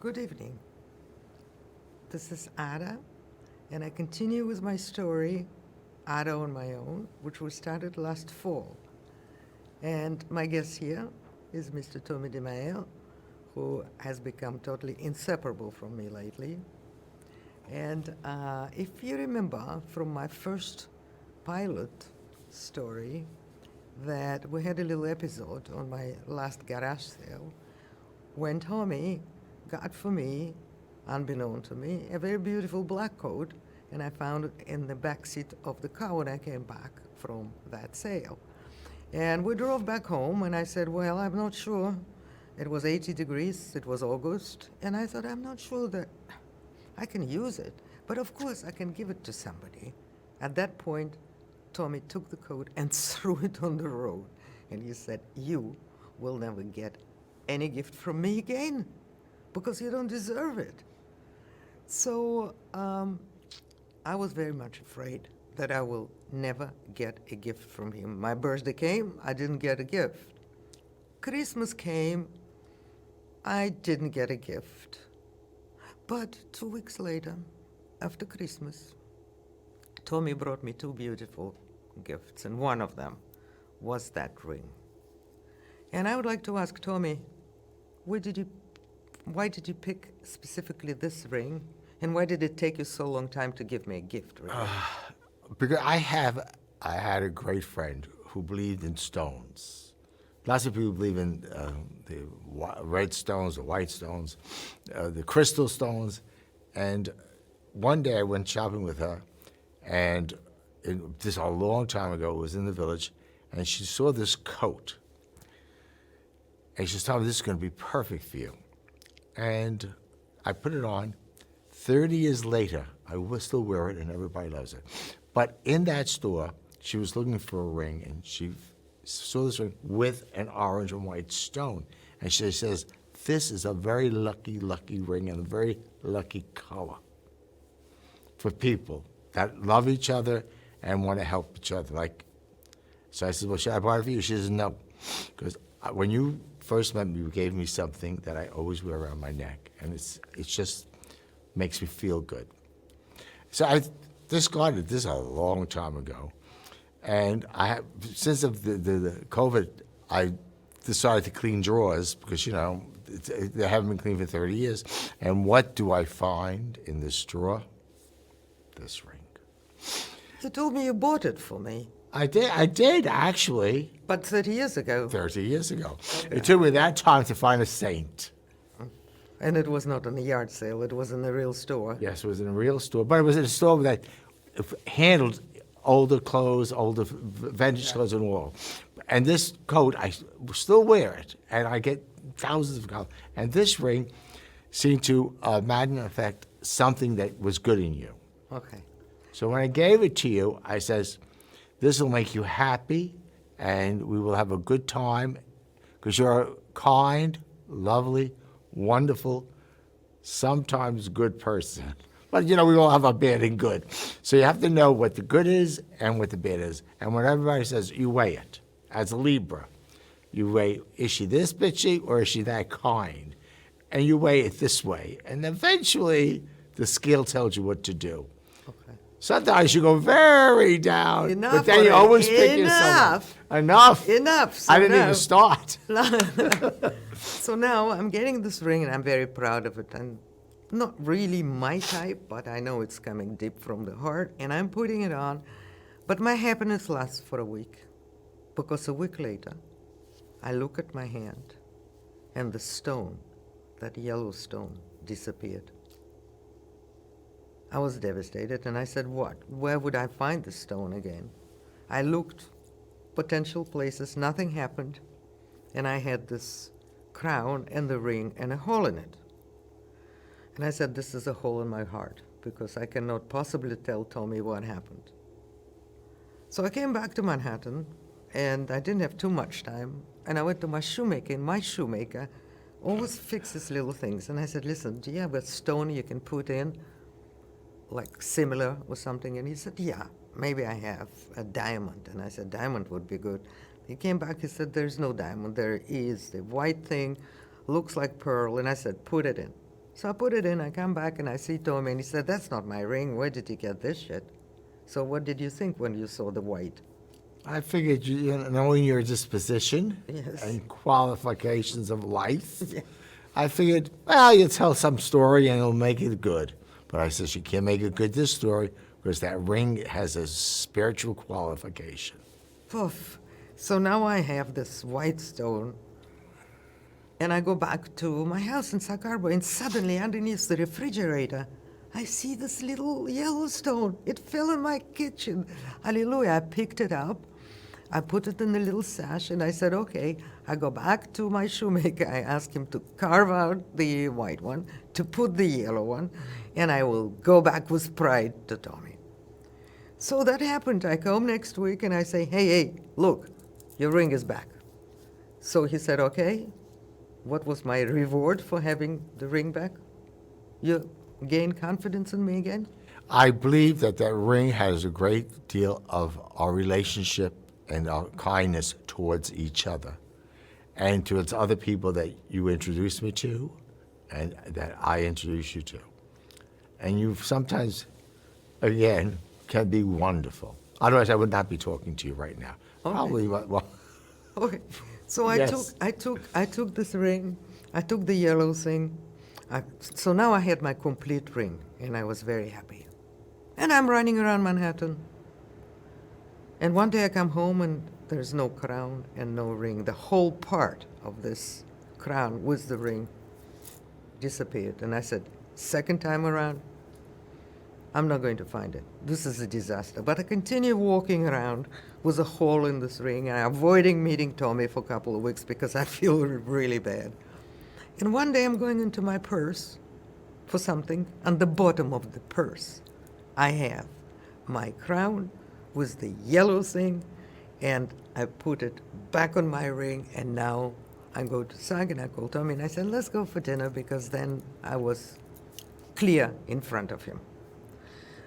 Good evening. This is Ada, and I continue with my story, Ada on My Own, which was started last fall. And my guest here is Mr. Tommy Demaio, who has become totally inseparable from me lately. And if you remember from my first pilot story, that we had a little episode on my last garage sale when Tommy got for me, unbeknown to me, a very beautiful black coat, and I found it in the back seat of the car when I came back from that sale. And we drove back home, and I said, well, I'm not sure. It was 80 degrees, it was August, and I thought, I'm not sure that I can use it, but of course I can give it to somebody. At that point, Tommy took the coat and threw it on the road, and he said, you will never get any gift from me again, because you don't deserve it. So I was very much afraid that I will never get a gift from him. My birthday came, I didn't get a gift. Christmas came, I didn't get a gift. But 2 weeks later, after Christmas, Tommy brought me two beautiful gifts, and one of them was that ring. And I would like to ask Tommy, why did you pick specifically this ring, and why did it take you so long time to give me a gift ring? Because I had a great friend who believed in stones. Lots of people believe in the red stones, the white stones, the crystal stones. And one day I went shopping with her, and this a long time ago, it was in the village, and she saw this coat. And she was telling me, this is going to be perfect for you. And I put it on. 30 years later, I will still wear it, and everybody loves it. But in that store, she was looking for a ring, and she saw this ring with an orange and white stone. And she says, this is a very lucky, lucky ring and a very lucky color for people that love each other and want to help each other. So I said, well, should I buy it for you? She says, no. Because when you first met me, you gave me something that I always wear around my neck, and it just makes me feel good. So I discarded this a long time ago, and since the COVID, I decided to clean drawers because they haven't been cleaned for 30 years. And what do I find in this drawer? This ring. You told me you bought it for me. I did actually. But 30 years ago. 30 years ago. Okay. It took me that time to find a saint. And it was not in a yard sale, it was in a real store. Yes, it was in a real store, but it was in a store that handled older clothes, older vintage clothes and all. And this coat, I still wear it, and I get thousands of colors. And this ring seemed to affect something that was good in you. Okay. So when I gave it to you, I says, this will make you happy, and we will have a good time, because you're a kind, lovely, wonderful, sometimes good person. But, we all have our bad and good. So you have to know what the good is and what the bad is. And when everybody says, you weigh it. As a Libra, you weigh, is she this bitchy or is she that kind? And you weigh it this way. And eventually, the scale tells you what to do. Okay. Sometimes you go very down, Enough, but then you always pick yourself up. Enough. So I didn't even start. So now I'm getting this ring, and I'm very proud of it. And not really my type, but I know it's coming deep from the heart, and I'm putting it on. But my happiness lasts for a week, because a week later, I look at my hand, and the stone, that yellow stone, disappeared. I was devastated, and I said, what? Where would I find the stone again? I looked potential places, nothing happened, and I had this crown and the ring and a hole in it. And I said, this is a hole in my heart, because I cannot possibly tell Tommy what happened. So I came back to Manhattan, and I didn't have too much time, and I went to my shoemaker, and my shoemaker always fixes little things. And I said, listen, do you have a stone you can put in, like similar or something? And he said, yeah, maybe I have a diamond. And I said, diamond would be good. He came back, he said, there's no diamond. There is the white thing, looks like pearl. And I said, put it in. So I put it in, I come back and I see Tommy, and he said, "That's not my ring. Where did you get this shit?" So what did you think when you saw the white? I figured, knowing your disposition Yes. and qualifications of life, Yeah. I figured, well, you tell some story and it'll make it good. But I said, you can't make it good, this story, because that ring has a spiritual qualification. Poof. So now I have this white stone, and I go back to my house in Sac Harbor, and suddenly underneath the refrigerator, I see this little yellow stone. It fell in my kitchen. Hallelujah. I picked it up. I put it in the little sash, and I said, okay. I go back to my shoemaker. I ask him to carve out the white one, to put the yellow one, and I will go back with pride to Tommy. So that happened. I come next week, and I say, hey, look, your ring is back. So he said, okay. What was my reward for having the ring back? You gain confidence in me again? I believe that that ring has a great deal of our relationship and our kindness towards each other and towards other people that you introduced me to and that I introduced you to. And you sometimes, again, can be wonderful. Otherwise, I would not be talking to you right now. Okay. Probably, well, Okay. So Yes. I took this ring, I took the yellow thing. So now I had my complete ring, and I was very happy. And I'm running around Manhattan. And one day I come home, and there's no crown and no ring. The whole part of this crown with the ring disappeared. And I said, second time around, I'm not going to find it. This is a disaster. But I continue walking around with a hole in this ring, and I'm avoiding meeting Tommy for a couple of weeks because I feel really bad. And one day I'm going into my purse for something. On the bottom of the purse, I have my crown with the yellow thing, and I put it back on my ring, and now I go to Sag, and I call Tommy, and I said, let's go for dinner, because then I was clear in front of him.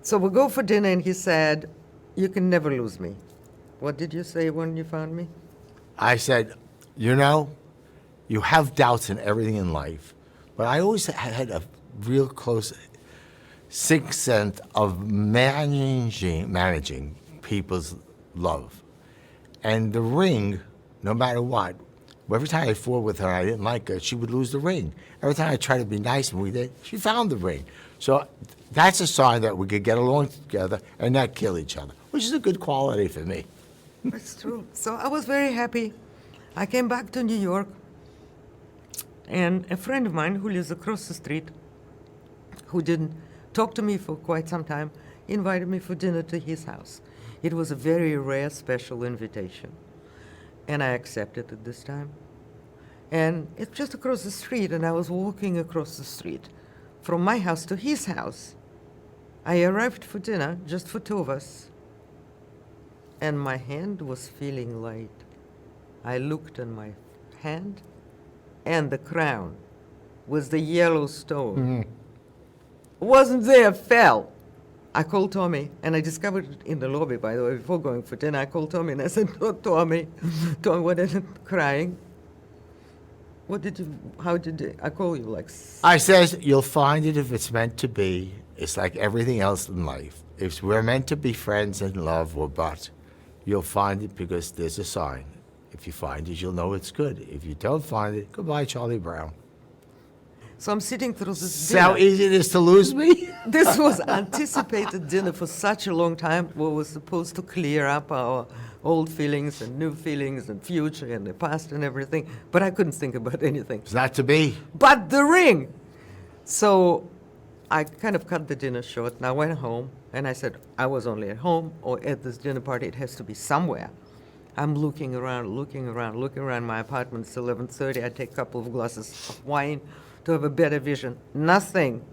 So we go for dinner, and he said, you can never lose me. What did you say when you found me? I said, you have doubts in everything in life, but I always had a real close sixth sense of managing people's love. And the ring, no matter what, every time I fought with her and I didn't like her, she would lose the ring. Every time I tried to be nice and we did, she found the ring. So that's a sign that we could get along together and not kill each other, which is a good quality for me. That's true. So I was very happy. I came back to New York, and a friend of mine who lives across the street, who didn't talk to me for quite some time, invited me for dinner to his house. It was a very rare, special invitation, and I accepted it this time. And it's just across the street, and I was walking across the street from my house to his house. I arrived for dinner, just for two of us, and my hand was feeling light. I looked in my hand, and the crown was the yellow stone. Wasn't there, fell. I called Tommy, and I discovered it in the lobby, by the way, before going for dinner. I called Tommy, and I said, oh, Tommy, what is it, crying? How did you, I call you like... I says, you'll find it if it's meant to be. It's like everything else in life. If we're meant to be friends and love or but, you'll find it because there's a sign. If you find it, you'll know it's good. If you don't find it, goodbye, Charlie Brown. So I'm sitting through this See dinner. how easy it is to lose me? This was anticipated dinner for such a long time. We were supposed to clear up our old feelings and new feelings and future and the past and everything, but I couldn't think about anything. It's not to be. But the ring! So I kind of cut the dinner short, and I went home, and I said, I was only at home or at this dinner party. It has to be somewhere. I'm looking around my apartment. It's 11:30. I take a couple of glasses of wine to have a better vision. Nothing.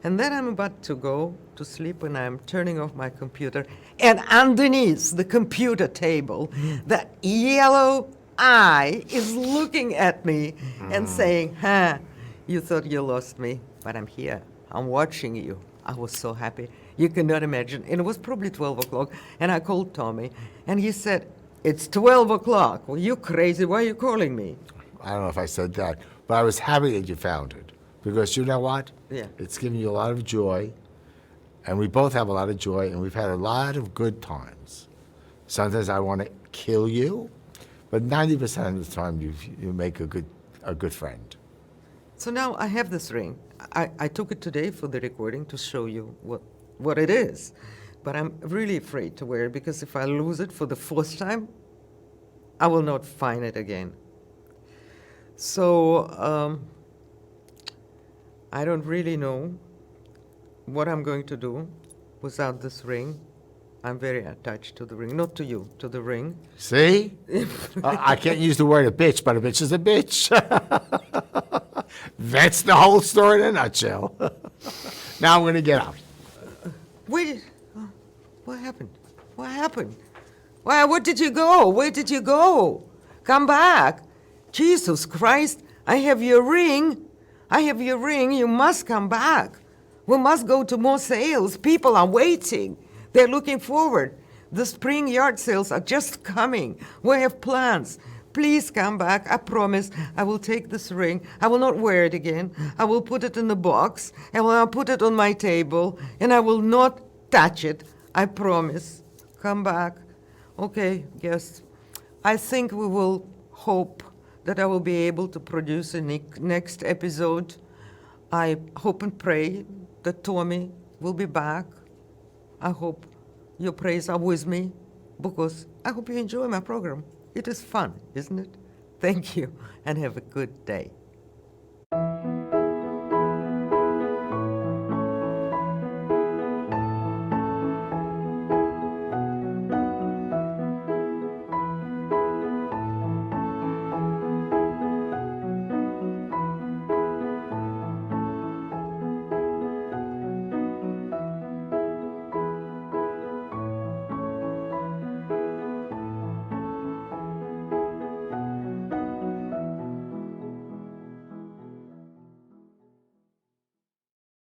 And then I'm about to go to sleep, and I'm turning off my computer, and underneath the computer table, that yellow eye is looking at me and saying, you thought you lost me, but I'm here. I'm watching you. I was so happy. You cannot imagine. And it was probably 12 o'clock, and I called Tommy, and he said, it's 12 o'clock. Well, you crazy. Why are you calling me? I don't know if I said that, but I was happy that you found it. because you know what? Yeah. It's giving you a lot of joy, and we both have a lot of joy, and we've had a lot of good times. Sometimes I want to kill you, but 90% of the time you make a good friend. So now I have this ring. I took it today for the recording to show you what it is. But I'm really afraid to wear it because if I lose it for the first time, I will not find it again. So I don't really know what I'm going to do without this ring. I'm very attached to the ring, not to you, to the ring. See? I can't use the word a bitch, but a bitch is a bitch. That's the whole story in a nutshell. Now I'm going to get out. Wait, what happened? What happened? Why, where did you go? Where did you go? Come back. Jesus Christ, I have your ring. I have your ring. You must come back. We must go to more sales. People are waiting. They're looking forward. The spring yard sales are just coming. We have plans. Please come back. I promise I will take this ring. I will not wear it again. I will put it in the box, and I'll put it on my table, and I will not touch it. I promise. Come back. Okay, yes. I think we will hope that I will be able to produce a next episode. I hope and pray that Tommy will be back. I hope your prayers are with me, because I hope you enjoy my program. It is fun, isn't it? Thank you, and have a good day.